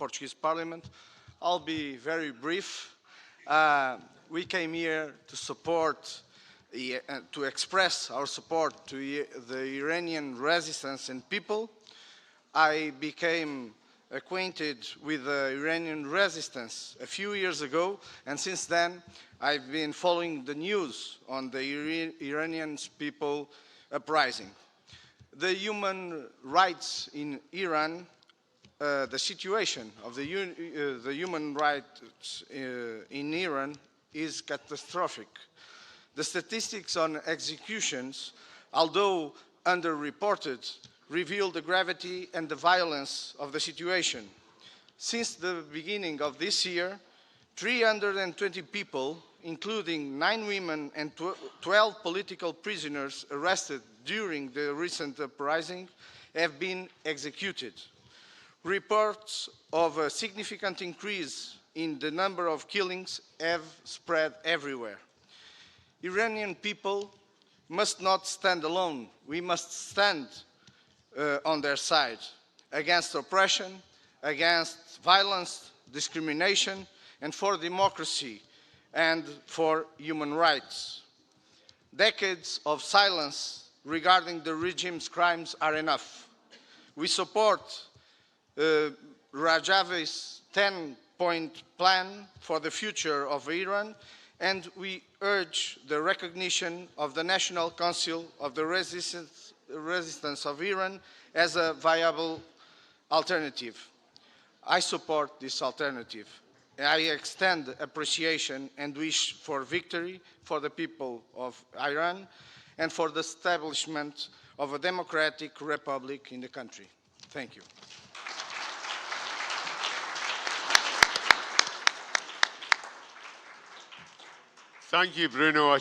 Portuguese Parliament. I'll be very brief. We came here to support, to express our support to the Iranian resistance and people. I became acquainted with the Iranian resistance a few years ago, and since then I've been following the news on the Iranian people uprising. The human rights in Iran, the situation of the human rights in Iran is catastrophic. The statistics on executions, although underreported, reveal the gravity and the violence of the situation. Since the beginning of this year, 320 people, including 9 women and 12 political prisoners arrested during the recent uprising, have been executed. Reports of a significant increase in the number of killings have spread everywhere. Iranian people must not stand alone. We must stand on their side against oppression, against violence, discrimination, and for democracy and for human rights. Decades of silence regarding the regime's crimes are enough. We support Rajavi's 10-point plan for the future of Iran, and we urge the recognition of the National Council of the Resistance of Iran as a viable alternative. I support this alternative. I extend appreciation and wish for victory for the people of Iran and for the establishment of a democratic republic in the country. Thank you. Thank you, Bruno.